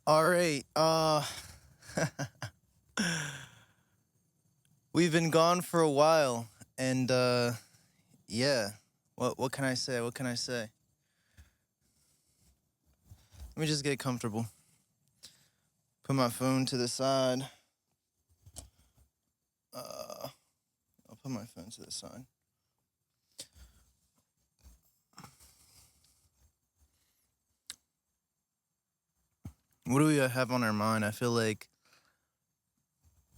All right. We've been gone for a while, and yeah. What can I say? What can I say? Let me just get comfortable. Put my phone to the side. I'll put my phone to the side. What do we have on our mind? I feel like.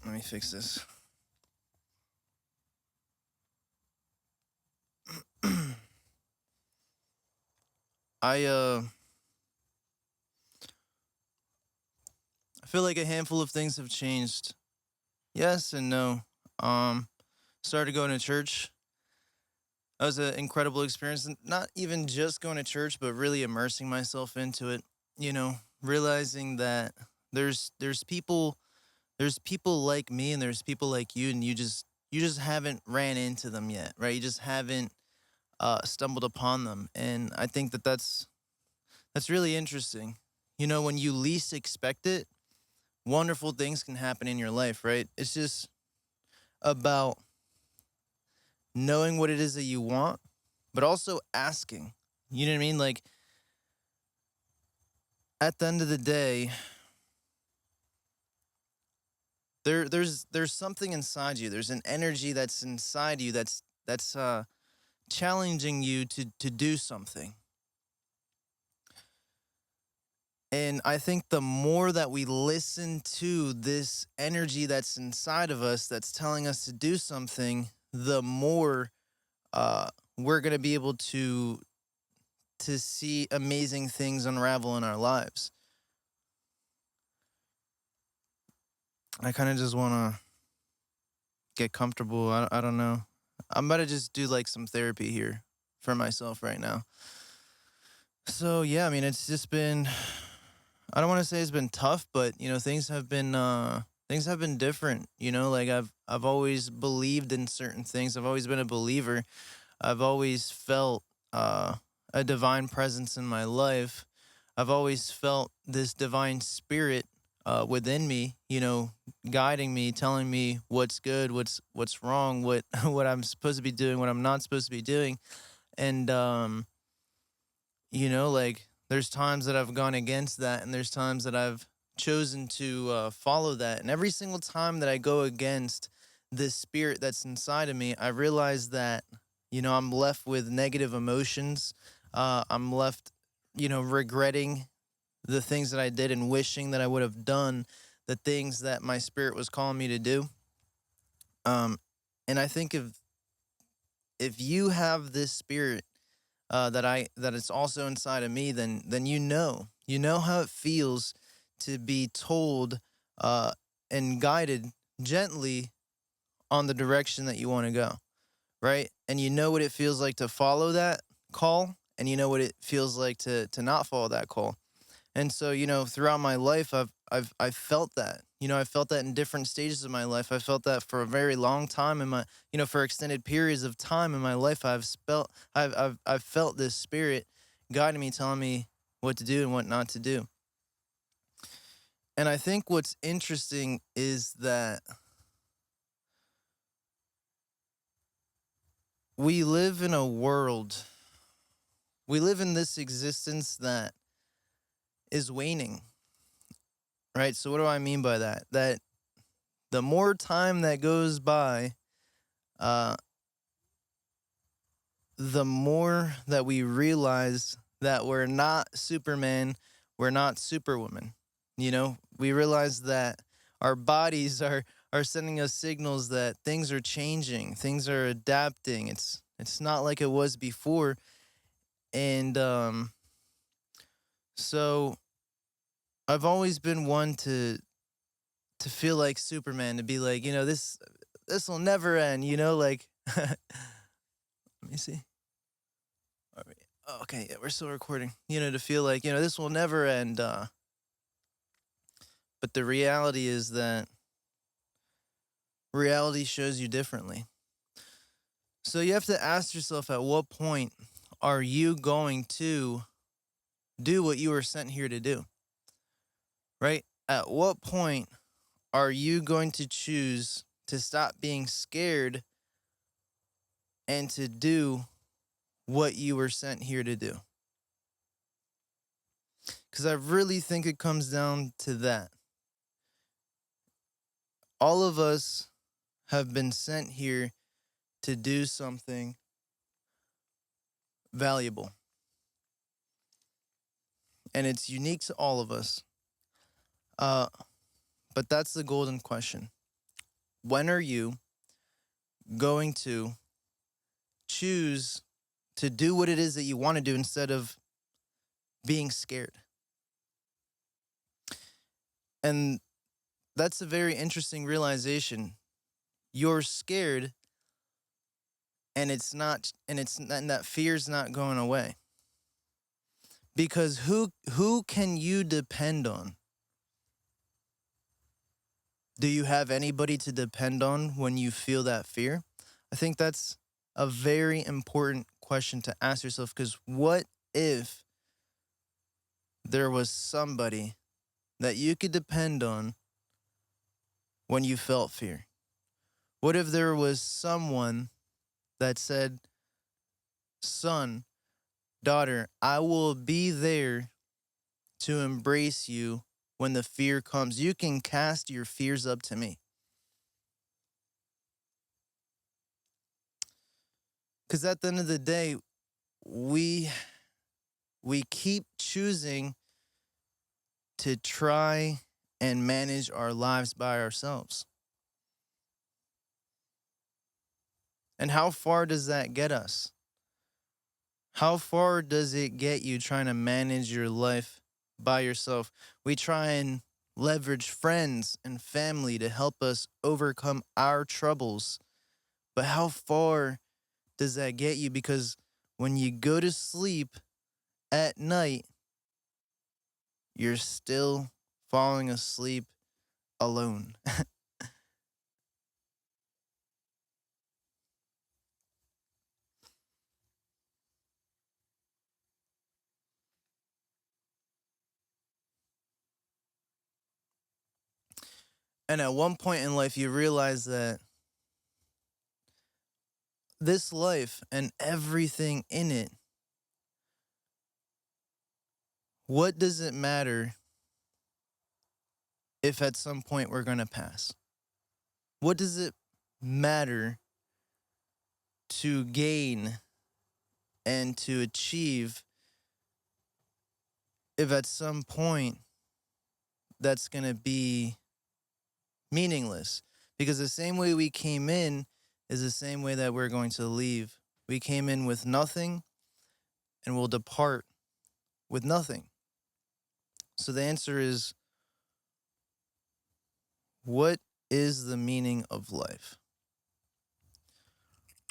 Let me fix this. I I feel like a handful of things have changed. Yes and no. Um, Started going to church. That was an incredible experience. Not even just going to church, but really immersing myself into it. You know, realizing that there's people like me and there's people like you, and you just haven't ran into them yet, right? You just haven't stumbled upon them, and I think that's really interesting. You know, when you least expect it, wonderful things can happen in your life, right? It's just about knowing what it is that you want, but also asking. You know what I mean? Like at the end of the day, there's something inside you. There's an energy that's inside you that's challenging you to do something. And I think the more that we listen to this energy that's inside of us that's telling us to do something, the more we're gonna be able to see amazing things unravel in our lives. I kind of just want to get comfortable. I don't know. I'm about to just do like some therapy here for myself right now. So yeah, I mean, it's just been. I don't want to say it's been tough, but things have been different. You know, like I've always believed in certain things. I've always been a believer. I've always felt a divine presence in my life. I've always felt this divine spirit within me, guiding me, telling me what's good, what's wrong, what what I'm supposed to be doing, what I'm not supposed to be doing, and like there's times that I've gone against that, and there's times that I've chosen to follow that, and every single time that I go against this spirit that's inside of me, I realize that I'm left with negative emotions. I'm left, regretting the things that I did and wishing that I would have done the things that my spirit was calling me to do. Um, and I think if you have this spirit that it's also inside of me, then you know how it feels to be told and guided gently on the direction that you want to go, right? And you know what it feels like to follow that call, and you know what it feels like to not follow that call. And so, throughout my life, I've felt that. I felt that in different stages of my life. I felt that for a very long time in my, for extended periods of time in my life. I've felt this spirit guiding me, telling me what to do and what not to do. And I think what's interesting is that we live in a world, we live in this existence that is waning, right? So what do I mean by that? That the more time that goes by, uh, the more that we realize that we're not Superman, we're not Superwoman. We realize that our bodies are sending us signals that things are changing, things are adapting. It's not like it was before, and so I've always been one to feel like Superman, to be like, this will never end. Like let me see. All right. Oh, okay, yeah, we're still recording. To feel like, this will never end. But the reality is that reality shows you differently. So you have to ask yourself, at what point are you going to do what you were sent here to do? right? At what point are you going to choose to stop being scared and to do what you were sent here to do? Because I really think it comes down to that. All of us have been sent here to do something valuable, and it's unique to all of us. Uh, but that's the golden question. When are you going to choose to do what it is that you want to do instead of being scared? And that's a very interesting realization. You're scared, and that fear's not going away. Because who can you depend on? Do you have anybody to depend on when you feel that fear? I think that's a very important question to ask yourself, because what if there was somebody that you could depend on when you felt fear? What if there was someone that said, "Son, daughter, I will be there to embrace you when the fear comes. You can cast your fears up to me." Because at the end of the day, we we keep choosing to try and manage our lives by ourselves. And how far does that get us? How far does it get you trying to manage your life by yourself? We try and leverage friends and family to help us overcome our troubles. But how far does that get you? Because when you go to sleep at night, you're still falling asleep alone. And at one point in life, you realize that this life and everything in it, what does it matter if at some point we're going to pass? What does it matter to gain and to achieve if at some point that's going to be meaningless? Because the same way we came in is the same way that we're going to leave. We came in with nothing and we'll depart with nothing. So the answer is, what is the meaning of life?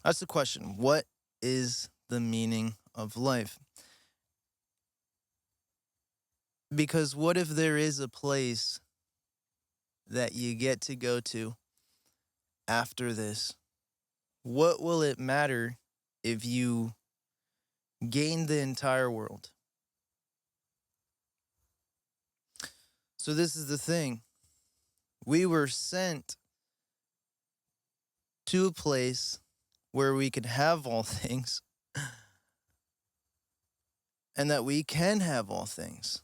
That's the question. What is the meaning of life? Because what if there is a place that you get to go to after this? What will it matter if you gain the entire world? So, this is the thing. We were sent to a place where we could have all things and that we can have all things.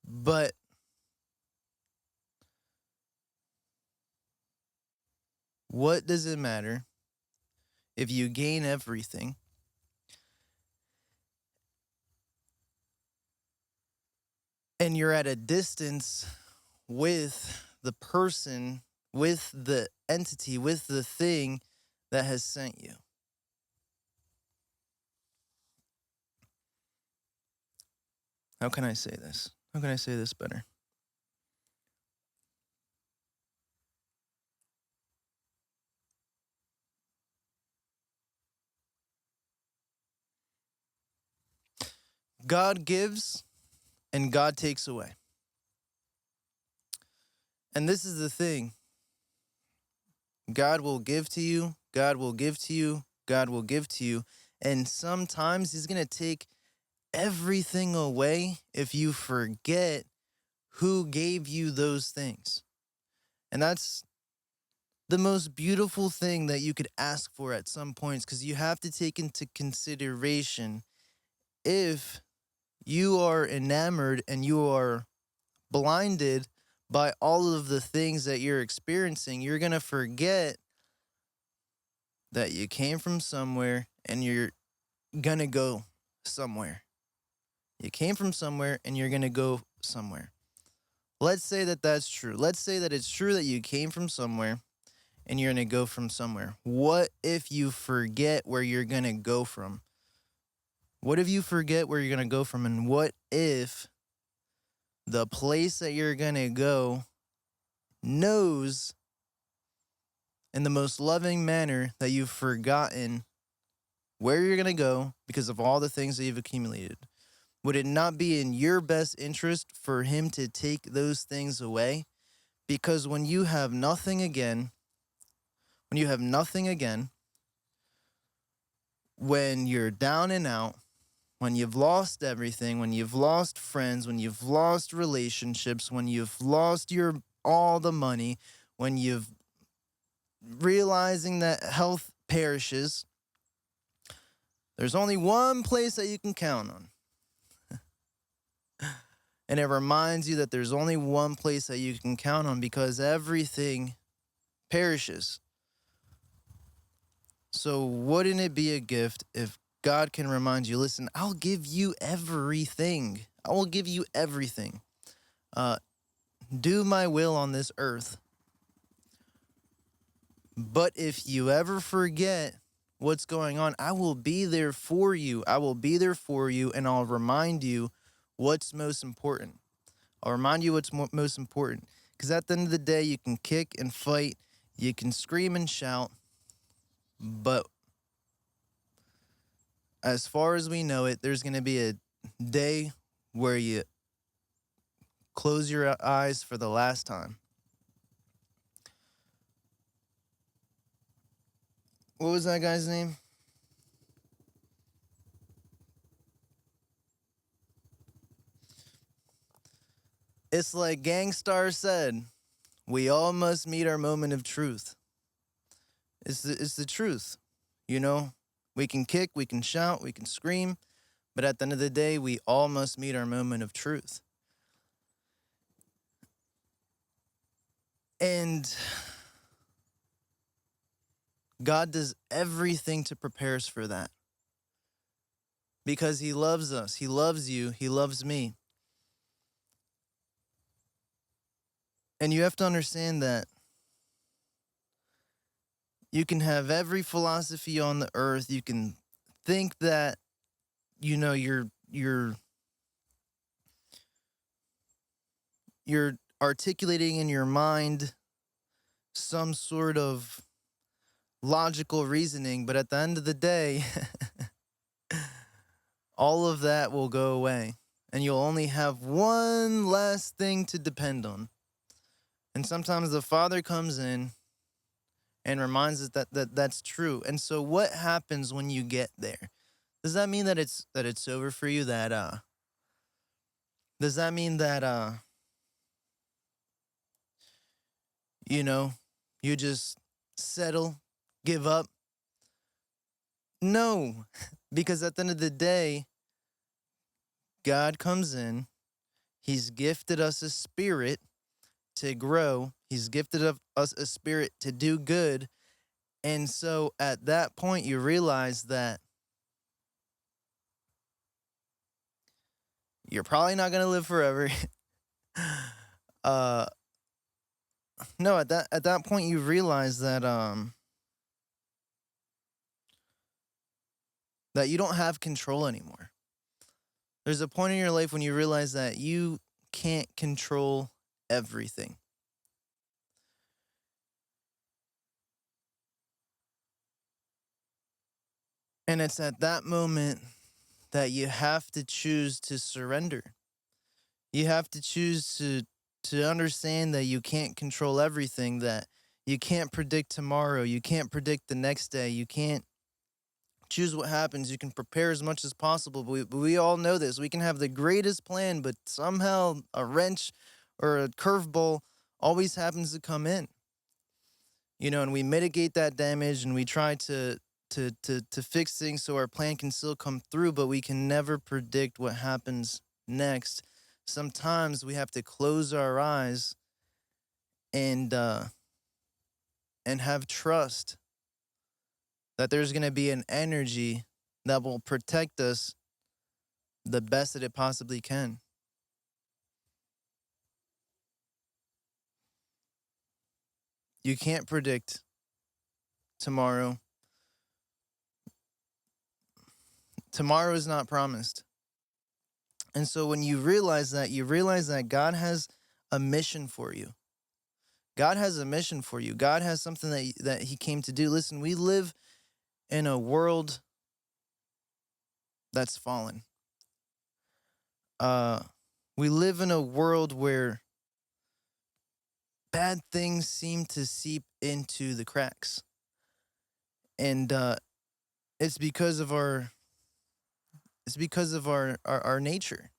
But what does it matter if you gain everything and you're at a distance with the person, with the entity, with the thing that has sent you? How can I say this? How can I say this better? God gives and God takes away. And this is the thing. God will give to you, God will give to you, God will give to you. And sometimes He's going to take everything away if you forget who gave you those things. And that's the most beautiful thing that you could ask for at some points, because you have to take into consideration if you are enamored and you are blinded by all of the things that you're experiencing, you're going to forget that you came from somewhere and you're going to go somewhere. You came from somewhere and you're going to go somewhere. Let's say that that's true. Let's say that it's true that you came from somewhere and you're going to go from somewhere. What if you forget where you're going to go from? What if you forget where you're going to go from? And what if the place that you're going to go knows in the most loving manner that you've forgotten where you're going to go because of all the things that you've accumulated? Would it not be in your best interest for him to take those things away? Because when you have nothing again, when you're down and out, when you've lost everything, when you've lost friends, when you've lost relationships, when you've lost all the money, when you've realizing that health perishes, there's only one place that you can count on. And it reminds you that there's only one place that you can count on, because everything perishes. So wouldn't it be a gift if God can remind you, listen, I'll give you everything. I will give you everything. Do my will on this earth. But if you ever forget what's going on, I will be there for you. I will be there for you, and I'll remind you what's most important. I'll remind you what's most important. Because at the end of the day, you can kick and fight, you can scream and shout, but as far as we know it, there's going to be a day where you close your eyes for the last time. What was that guy's name? It's like Gangstar said, we all must meet our moment of truth. It's the truth, you know? We can kick, we can shout, we can scream, but at the end of the day, we all must meet our moment of truth. And God does everything to prepare us for that. Because he loves us, he loves you, he loves me. And you have to understand that you can have every philosophy on the earth. You can think that, you know, you're articulating in your mind some sort of logical reasoning, but at the end of the day, all of that will go away, and you'll only have one last thing to depend on. And sometimes the Father comes in and reminds us that's true. And so what happens when you get there? Does that mean that it's over for you? Does that mean that you know, you just settle, give up? No, because at the end of the day, God comes in, he's gifted us a spirit to grow, he's gifted us a spirit to do good. And so at that point, you realize that you're probably not going to live forever. uh no, at that point you realize that you don't have control anymore. There's a point in your life when you realize that you can't control everything. And it's at that moment that you have to choose to surrender. You have to choose to understand that you can't control everything, that you can't predict tomorrow, you can't predict the next day, you can't choose what happens. You can prepare as much as possible, but we all know this. We can have the greatest plan, but somehow a wrench or a curveball always happens to come in, and we mitigate that damage and we try to fix things so our plan can still come through, but we can never predict what happens next. Sometimes we have to close our eyes and have trust that there's going to be an energy that will protect us the best that it possibly can. You can't predict tomorrow. Tomorrow is not promised. And so when you realize that God has a mission for you. God has a mission for you. God has something that he came to do. Listen, we live in a world that's fallen. We live in a world where bad things seem to seep into the cracks. And it's because of our nature.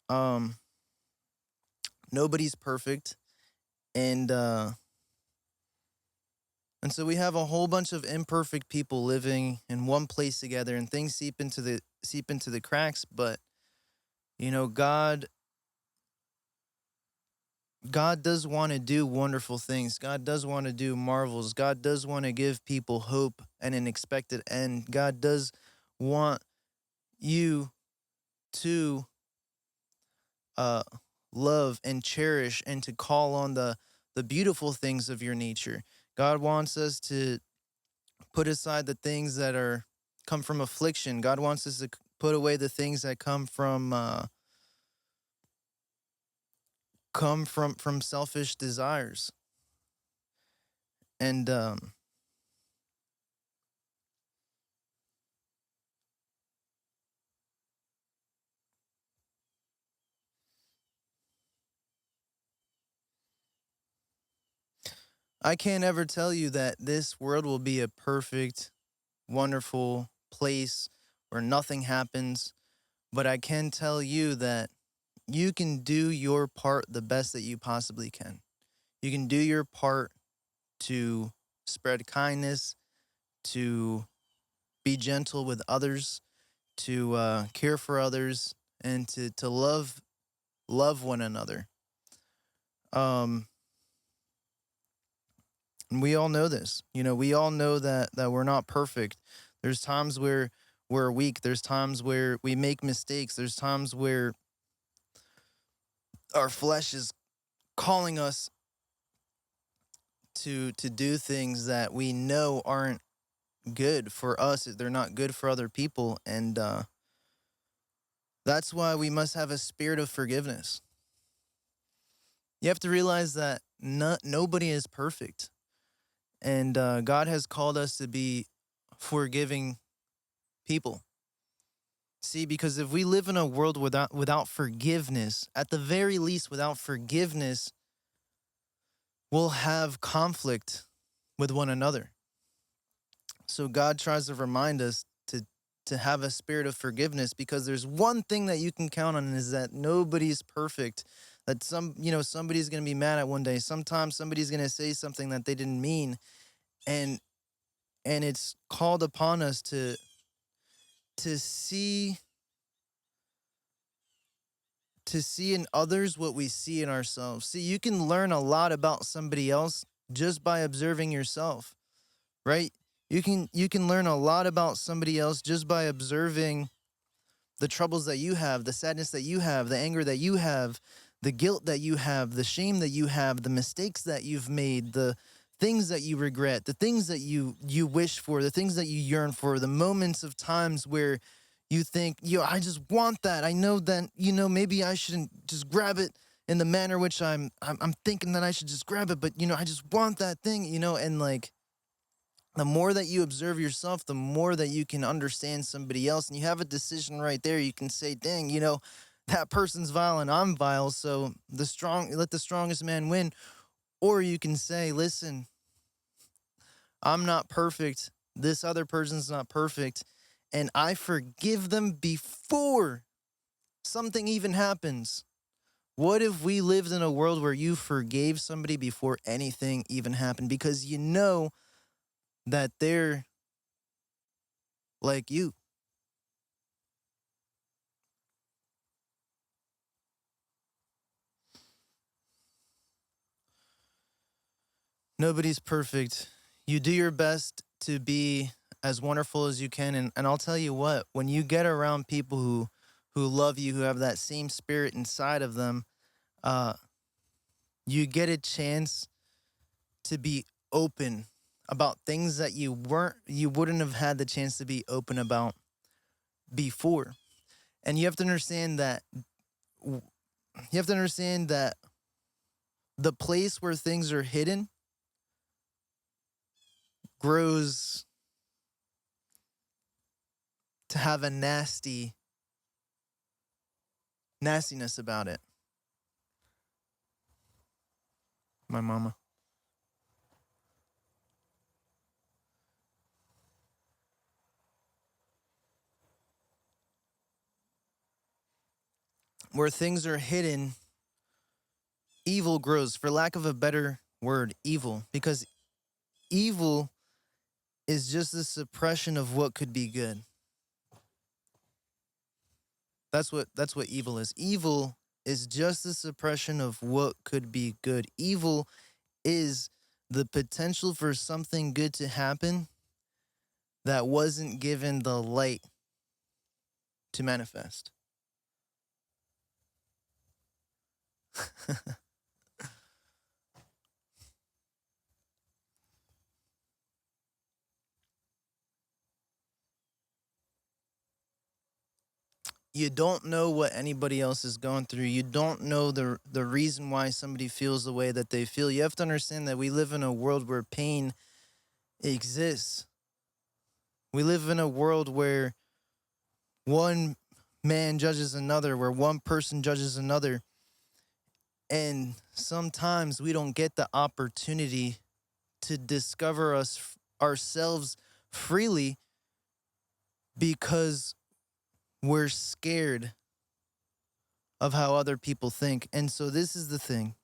Um Nobody's perfect, and so we have a whole bunch of imperfect people living in one place together, and things seep into the cracks. But God does want to do wonderful things. God does want to do marvels. God does want to give people hope and an expected end. God does want you to uh love and cherish and to call on the beautiful things of your nature. God wants us to put aside the things that are come from affliction. God wants us to put away the things that come from selfish desires. And I can't ever tell you that this world will be a perfect, wonderful place where nothing happens, but I can tell you that you can do your part the best that you possibly can. You can do your part to spread kindness, to be gentle with others, to care for others, and to love one another. Um, and we all know this. We all know that we're not perfect. There's times where we're weak. There's times where we make mistakes. There's times where our flesh is calling us to do things that we know aren't good for us. They're not good for other people, and that's why we must have a spirit of forgiveness. You have to realize that nobody is perfect, and God has called us to be forgiving people. See, because if we live in a world without forgiveness, at the very least, without forgiveness, we'll have conflict with one another. So God tries to remind us to have a spirit of forgiveness, because there's one thing that you can count on, is that nobody's perfect. That somebody's going to be mad at one day. Sometimes somebody's going to say something that they didn't mean, and it's called upon us to see in others what we see in ourselves. See, you can learn a lot about somebody else just by observing yourself, right? You can learn a lot about somebody else just by observing the troubles that you have, the sadness that you have, the anger that you have, the guilt that you have, the shame that you have, the mistakes that you've made, the things that you regret, the things that you wish for, the things that you yearn for, the moments of times where you think, I just want that. I know that, maybe I shouldn't just grab it in the manner which I'm thinking that I should just grab it, but I just want that thing, and like, the more that you observe yourself, the more that you can understand somebody else. And you have a decision right there. You can say, dang, that person's vile and I'm vile. So let the strongest man win. Or you can say, listen, I'm not perfect. This other person's not perfect. And I forgive them before something even happens. What if we lived in a world where you forgave somebody before anything even happened because you know that they're like you? Nobody's perfect. You do your best to be as wonderful as you can. And I'll tell you what, when you get around people who love you, who have that same spirit inside of them, uh, you get a chance to be open about things that you wouldn't have had the chance to be open about before. And you have to understand that the place where things are hidden grows to have a nastiness about it. My mama. Where things are hidden, evil grows, for lack of a better word, evil. Because evil is just the suppression of what could be good. That's what evil is. Evil is just the suppression of what could be good. Evil is the potential for something good to happen that wasn't given the light to manifest. You don't know what anybody else is going through. You don't know the reason why somebody feels the way that they feel. You have to understand that we live in a world where pain exists. We live in a world where one man judges another, where one person judges another. And sometimes we don't get the opportunity to discover ourselves freely because we're scared of how other people think. And so this is the thing.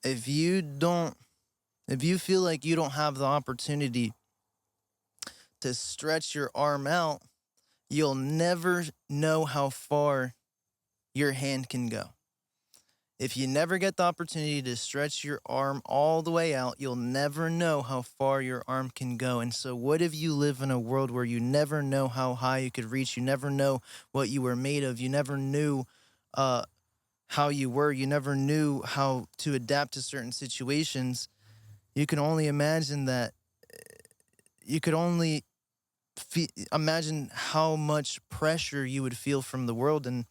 If you don't if you feel like you don't have the opportunity to stretch your arm out, you'll never know how far your hand can go. If you never get the opportunity to stretch your arm all the way out, you'll never know how far your arm can go. And so, what if you live in a world where you never know how high you could reach? You never know what you were made of. You never knew how you were. You never knew how to adapt to certain situations. You can only imagine that. You could only imagine how much pressure you would feel from the world, and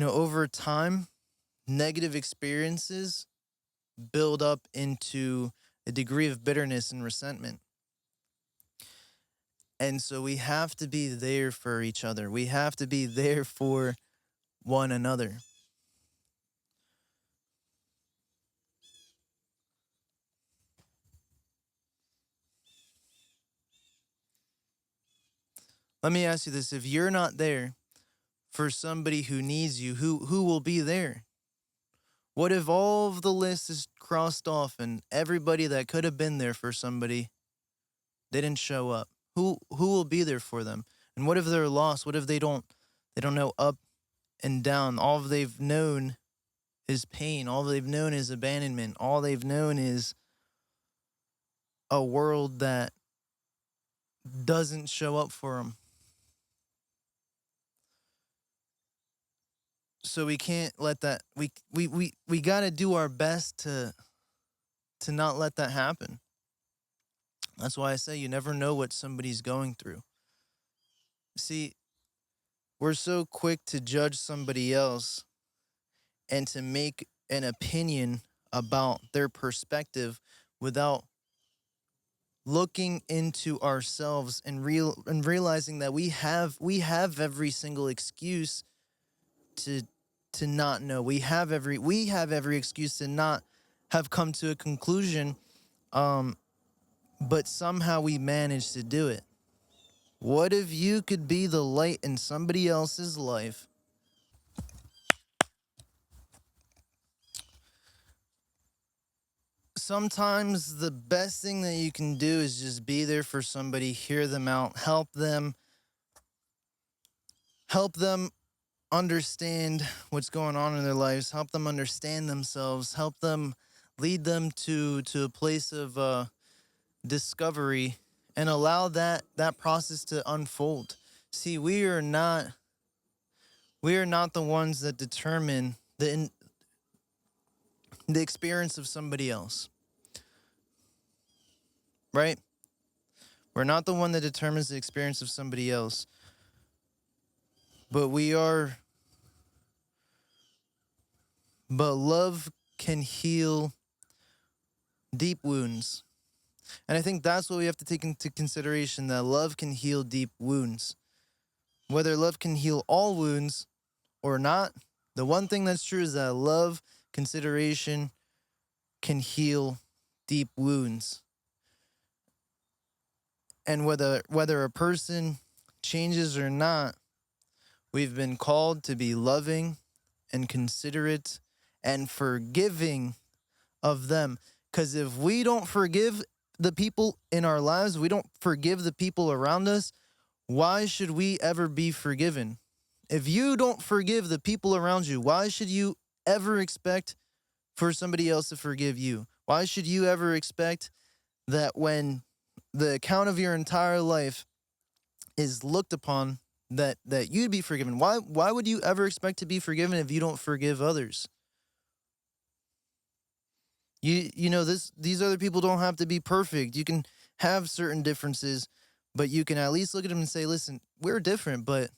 over time, negative experiences build up into a degree of bitterness and resentment. And so we have to be there for each other. We have to be there for one another. Let me ask you this. If you're not there for somebody who needs you, who will be there? What if all of the list is crossed off and everybody that could have been there for somebody didn't show up? Who will be there for them? And what if they're lost? What if they don't know up and down? All they've known is pain. All they've known is abandonment. All they've known is a world that doesn't show up for them. So we can't let that we got to do our best to not let that happen. That's why I say you never know what somebody's going through. See, we're so quick to judge somebody else and to make an opinion about their perspective without looking into ourselves and realizing that we have every single excuse to not know. We have every excuse to not have come to a conclusion, um but somehow we manage to do it. What if you could be the light in somebody else's life? Sometimes the best thing that you can do is just be there for somebody, hear them out, help them understand what's going on in their lives, help them understand themselves, help them lead them to a place of discovery, and allow that process to unfold. See, we are not the ones that determine the experience of somebody else, right? We're not the one that determines the experience of somebody else, but we are. But love can heal deep wounds. And I think that's what we have to take into consideration, that love can heal deep wounds. Whether love can heal all wounds or not, the one thing that's true is that love, consideration, can heal deep wounds. And whether a person changes or not, we've been called to be loving and considerate and forgiving of them. Because if we don't forgive the people in our lives, we don't forgive the people around us, why should we ever be forgiven? If you don't forgive the people around you, why should you ever expect for somebody else to forgive you? Why should you ever expect that when the account of your entire life is looked upon, that you'd be forgiven? Why would you ever expect to be forgiven if you don't forgive others? These other people don't have to be perfect. You can have certain differences, but you can at least look at them and say, listen, we're different, but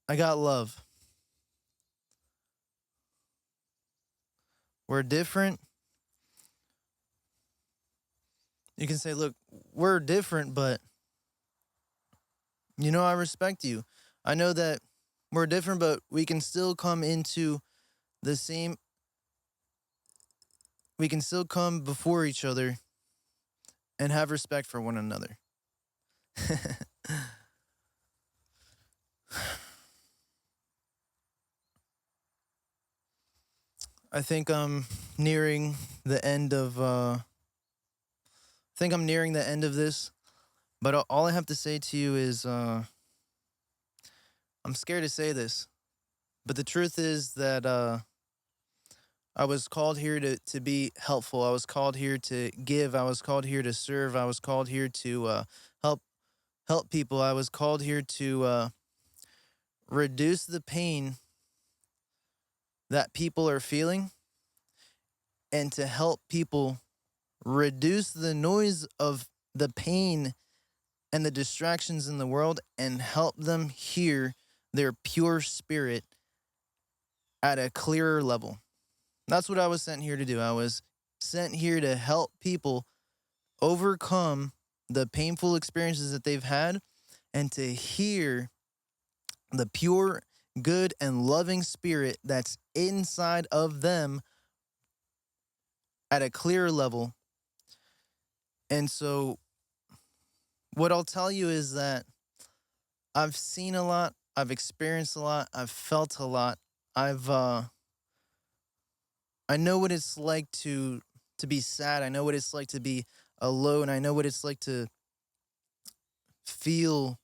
I got love. We're different. You can say, look, we're different, but I respect you. I know that we're different, but we can still come into the same, we can still come before each other and have respect for one another. I think I'm nearing the end of this, but all I have to say to you is I'm scared to say this, but the truth is that I was called here to be helpful. I was called here to give. I was called here to serve. I was called here to help people. I was called here to reduce the pain that people are feeling, and to help people reduce the noise of the pain and the distractions in the world, and help them hear their pure spirit at a clearer level. That's what I was sent here to do. I was sent here to help people overcome the painful experiences that they've had, and to hear the pure, good, and loving spirit that's inside of them at a clearer level. And so, what I'll tell you is that I've seen a lot, I've experienced a lot, I've felt a lot. I know what it's like to be sad. I know what it's like to be alone. I know what it's like to feel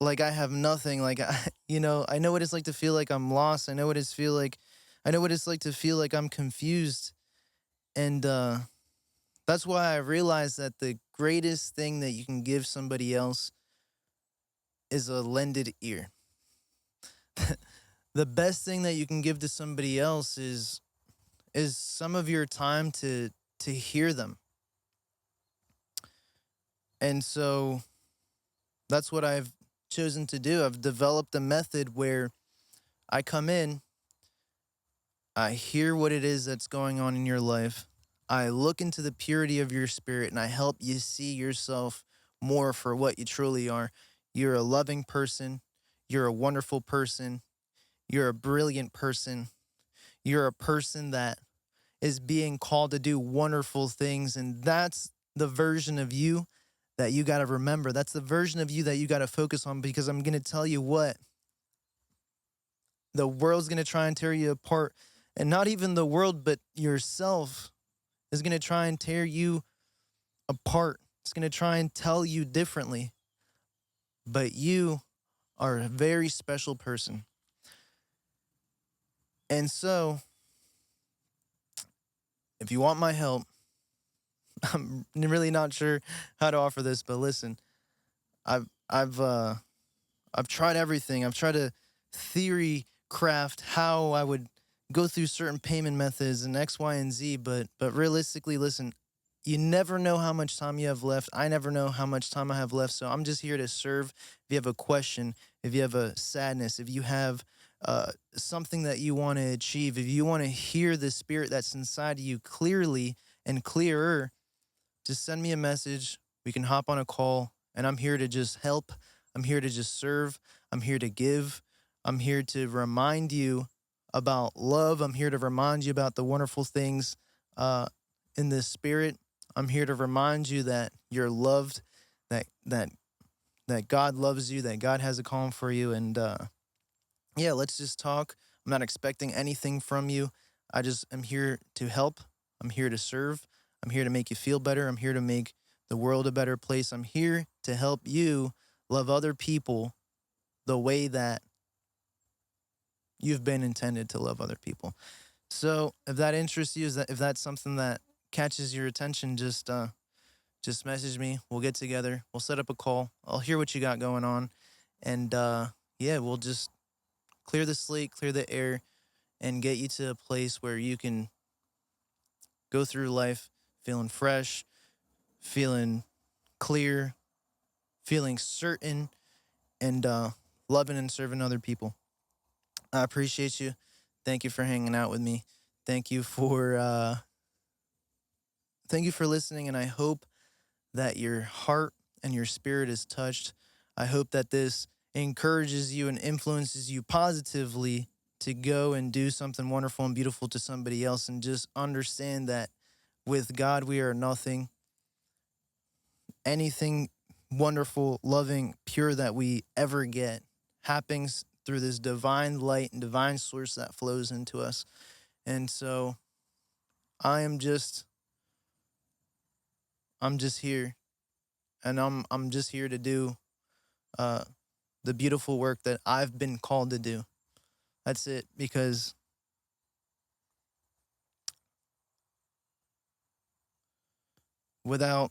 like I have nothing. Like I know what it's like to feel like I'm lost. I know what it's like to feel like I'm confused. And that's why I realized that the greatest thing that you can give somebody else is a lended ear. The best thing that you can give to somebody else is some of your time to hear them. And so that's what I've chosen to do. I've developed a method where I come in, I hear what it is that's going on in your life, I look into the purity of your spirit, and I help you see yourself more for what you truly are. You're a loving person, you're a wonderful person, you're a brilliant person, You're a person that is being called to do wonderful things. And that's the version of you that you got to remember. That's the version of you that you got to focus on, because I'm going to tell you what, the world's going to try and tear you apart. And not even the world, but yourself is going to try and tear you apart. It's going to try and tell you differently. But you are a very special person. And so, if you want my help, I'm really not sure how to offer this, but listen, I've I've uh I've tried everything. I've tried to theory craft how I would go through certain payment methods and X, Y, and Z, but realistically, listen, you never know how much time you have left. I never know how much time I have left. So I'm just here to serve. If you have a question, if you have a sadness, if you have something that you want to achieve, if you want to hear the spirit that's inside of you clearly and clearer, just send me a message. We can hop on a call, and I'm here to just help. I'm here to just serve. I'm here to give. I'm here to remind you about love. I'm here to remind you about the wonderful things uh, in the spirit. I'm here to remind you that you're loved, that that God loves you, that God has a calling for you, and yeah, let's just talk. I'm not expecting anything from you. I just am here to help. I'm here to serve. I'm here to make you feel better. I'm here to make the world a better place. I'm here to help you love other people the way that you've been intended to love other people. So if that interests you, if that's something that catches your attention, just message me. We'll get together. We'll set up a call. I'll hear what you got going on, and yeah, we'll just clear the slate, clear the air, and get you to a place where you can go through life feeling fresh, feeling clear, feeling certain, and loving and serving other people. I appreciate you. Thank you for hanging out with me. Thank you for uh, thank you for listening, and I hope that your heart and your spirit is touched. I hope that this encourages you and influences you positively to go and do something wonderful and beautiful to somebody else, and just understand that with God we are nothing. Anything wonderful, loving, pure that we ever get happens through this divine light and divine source that flows into us. And so I am just I'm just here, and I'm just here to do uh the beautiful work that I've been called to do. That's it, because without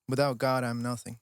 without God I'm nothing.